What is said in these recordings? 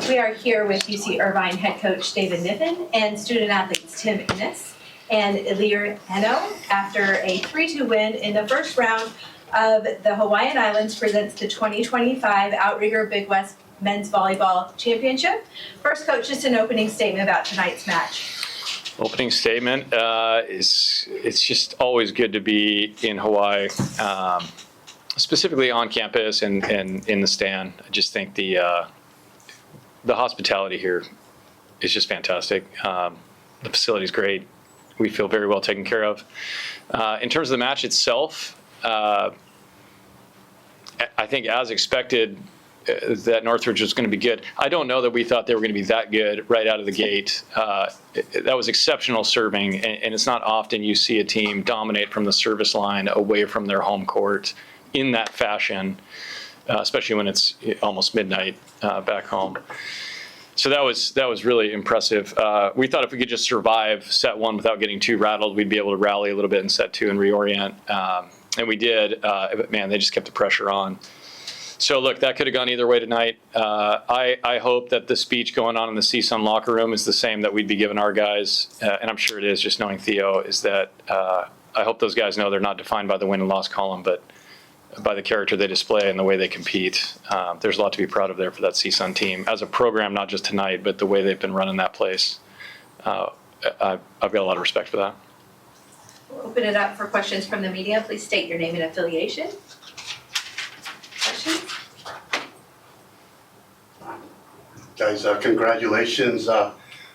We are here with UC Irvine head coach David Niven and student athletes Tim Innes and Ilir Heno after a 3-2 win in the first round of the Hawaiian Islands presents the 2025 Outrigger Big West Men's Volleyball Championship. First, coach, just an opening statement about tonight's match. Opening statement is it's just always good to be in Hawaii, specifically on campus and in the stand. I just think the hospitality here is just fantastic. The facility's great. We feel very well taken care of. In terms of the match itself, I think as expected, that Northridge was going to be good. I don't know that we thought they were going to be that good right out of the gate. That was exceptional serving, and it's not often you see a team dominate from the service line away from their home court in that fashion, especially when it's almost midnight back home. So that was really impressive. We thought if we could just survive set one without getting too rattled, we'd be able to rally a little bit in set two and reorient, and we did. But man, they just kept the pressure on. So look, that could have gone either way tonight. I hope that the speech going on in the CSUN locker room is the same that we'd be giving our guys, and I'm sure it is, just knowing Theo, is that I hope those guys know they're not defined by the win and loss column, but by the character they display and the way they compete. There's a lot to be proud of there for that CSUN team as a program, not just tonight, but the way they've been running that place. I've got a lot of respect for that. We'll open it up for questions from the media. Please state your name and affiliation. Questions? Guys, congratulations.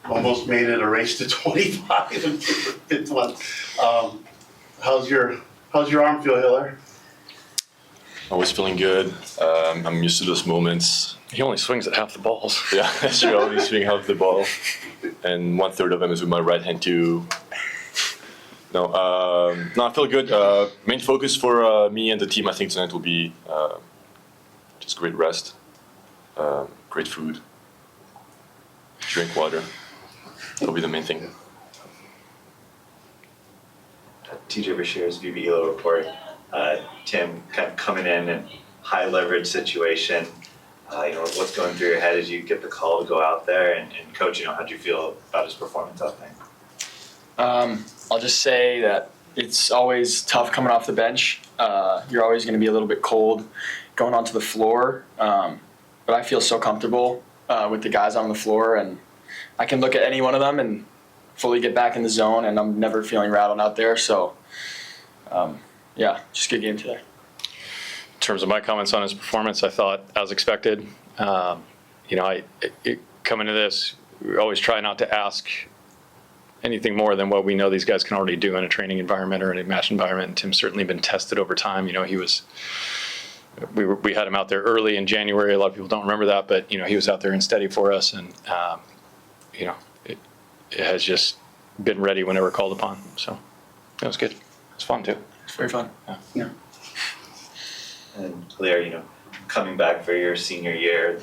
Almost made it a race to 25 in the fifth one. How's your arm feel, Hiller? Always feeling good. I'm used to those moments. He only swings at half the balls. Yeah, that's true. I only swing half the ball, and 1/3 of them is with my right hand too. No, I feel good. Main focus for me and the team, I think tonight will be just great rest, great food, drink water. That'll be the main thing. TJ Bashir's VBelo Report. Tim, kind of coming in and high leverage situation. What's going through your head as you get the call to go out there, and coach, how'd you feel about his performance out there? I'll just say that it's always tough coming off the bench. You're always going to be a little bit cold going onto the floor, but I feel so comfortable with the guys on the floor, and I can look at any one of them and fully get back in the zone, and I'm never feeling rattled out there. So, yeah, just good game today. In terms of my comments on his performance, I thought, as expected, coming to this, we always try not to ask anything more than what we know these guys can already do in a training environment or in a match environment. And Tim's certainly been tested over time. We had him out there early in January. A lot of people don't remember that, but he was out there and steady for us, and it has just been ready whenever called upon. So that was good. It was fun too. It's very fun. Yeah. And Claire, coming back for your senior year,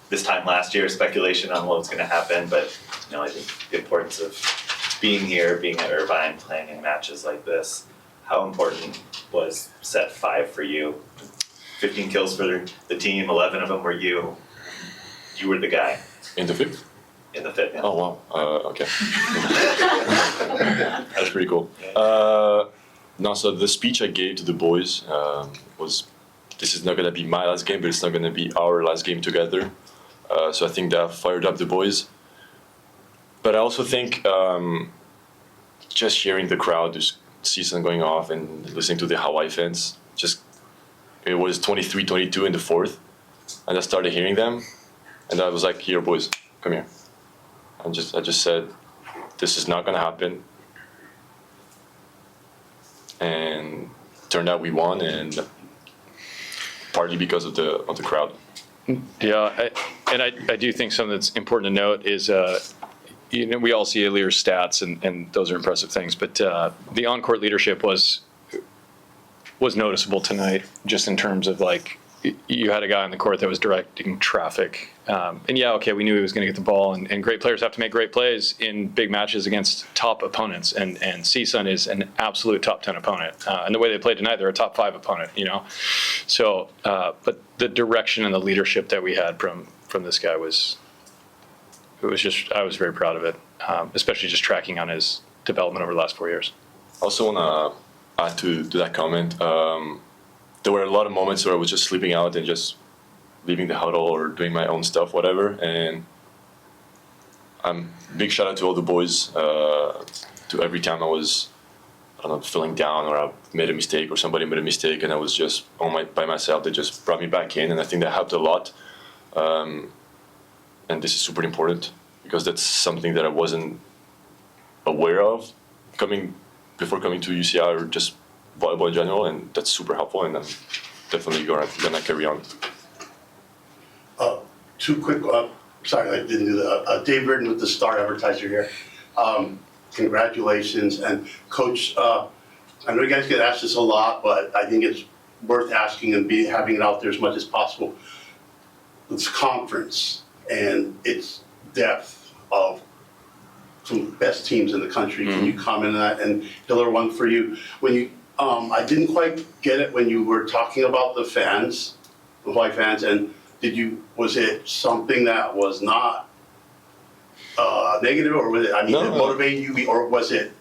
this time last year, speculation on what was going to happen, but I think the importance of being here, being at Irvine, playing in matches like this. How important was set 5 for you? 15 kills for the team, 11 of them were you. You were the guy. In the fifth? In the fifth, yeah. Oh wow. Okay. That's pretty cool. So the speech I gave to the boys was, this is not going to be my last game, but it's not going to be our last game together. So I think that fired up the boys. But I also think just hearing the crowd, just season going off and listening to the Hawaii fans, it was 23-22 in the fourth, and I started hearing them, and I was like, here boys, come here. I just said, this is not going to happen. And turned out we won, and partly because of the crowd. Yeah, I do think something that's important to note is, we all see Ilir's stats, and those are impressive things, but the on-court leadership was noticeable tonight, just in terms of you had a guy on the court that was directing traffic. And yeah, okay, we knew he was going to get the ball, and great players have to make great plays in big matches against top opponents, and CSUN is an absolute top 10 opponent. And the way they played tonight, they're a top 5 opponent, So, but the direction and the leadership that we had from this guy was I was very proud of it, especially just tracking on his development over the last 4 years. I also want to add to that comment. There were a lot of moments where I was just sleeping out and just leaving the huddle or doing my own stuff, whatever. And big shout out to all the boys. To every time I was, I don't know, feeling down or I made a mistake or somebody made a mistake and I was just by myself, they just brought me back in, and I think that helped a lot. And this is super important because that's something that I wasn't aware of before coming to UCI or just volleyball in general, and that's super helpful, and I'm definitely gonna carry on. Two quick, sorry, I didn't do that. Dave Reardon with the Star Advertiser here. Congratulations, and Coach, I know you guys get asked this a lot, but I think it's worth asking and having it out there as much as possible. This conference and its depth of some of the best teams in the country. Can you comment on that? And Hiller, one for you. When you, I didn't quite get it when you were talking about the fans, the Hawaii fans, and was it something that was not negative, or was it, No. it motivated you, or was it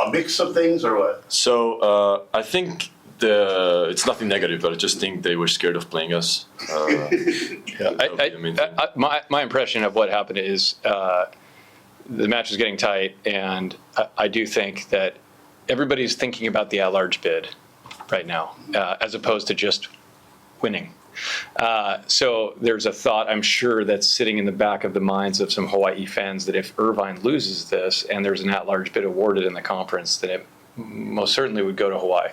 a mix of things, or what? So I think it's nothing negative, but I just think they were scared of playing us. My impression of what happened is the match is getting tight, and I do think that everybody's thinking about the at-large bid right now, as opposed to just winning. So there's a thought, I'm sure, that's sitting in the back of the minds of some Hawaii fans that if Irvine loses this and there's an at-large bid awarded in the conference, then it most certainly would go to Hawaii.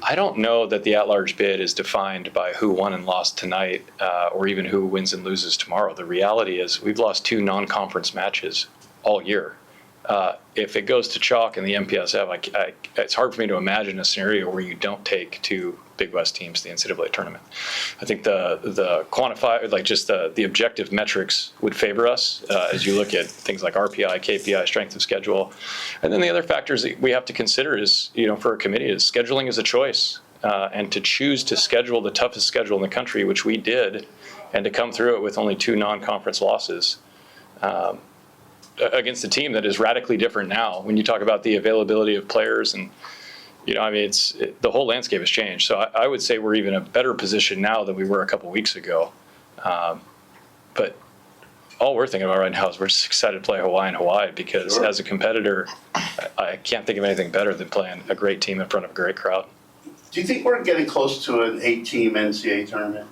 I don't know that the at-large bid is defined by who won and lost tonight, or even who wins and loses tomorrow. The reality is we've lost 2 non-conference matches all year. If it goes to chalk in the MPSF, it's hard for me to imagine a scenario where you don't take 2 Big West teams to the NCAA tournament. I think the quantify, like just the objective metrics would favor us as you look at things like RPI, KPI, strength of schedule. And then the other factors that we have to consider is, for a committee, is scheduling is a choice. And to choose to schedule the toughest schedule in the country, which we did, and to come through it with only 2 non-conference losses, against a team that is radically different now. When you talk about the availability of players and, the whole landscape has changed. So I would say we're even in a better position now than we were a couple weeks ago. But all we're thinking about right now is we're just excited to play Hawaii because as a competitor, I can't think of anything better than playing a great team in front of a great crowd. Do you think we're getting close to an 8-team NCAA tournament?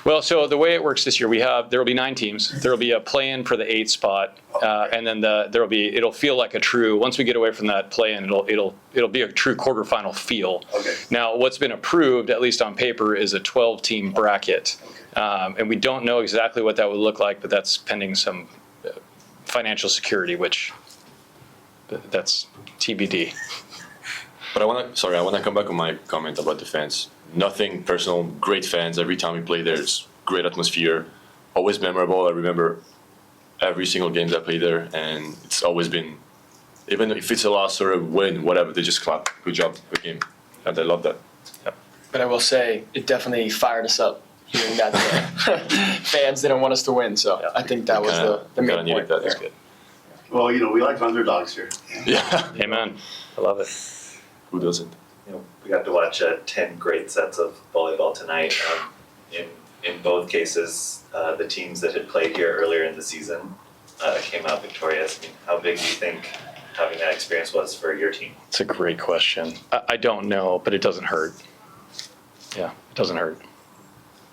Well, so the way it works this year, there will be 9 teams. There will be a play-in for the 8th spot, and then it'll feel like a true. Once we get away from that play-in, it'll be a true quarterfinal feel. Okay. Now, what's been approved, at least on paper, is a 12-team bracket, and we don't know exactly what that would look like, but that's pending some financial security, which that's TBD. But I want to come back on my comment about the fans. Nothing personal, great fans. Every time we play there, it's great atmosphere, always memorable. I remember every single game that I played there, and it's always been, even if it's a loss or a win, whatever, they just clap. Good job, good game. And I love that. Yep. But I will say, it definitely fired us up hearing that fans didn't want us to win. So I think that was the main point. That's good. Well, we like underdogs here. Yeah. Amen. I love it. Who doesn't? We got to watch 10 great sets of volleyball tonight. In both cases, the teams that had played here earlier in the season came out victorious. I mean, how big do you think having that experience was for your team? It's a great question. I don't know, but it doesn't hurt. Yeah, it doesn't hurt.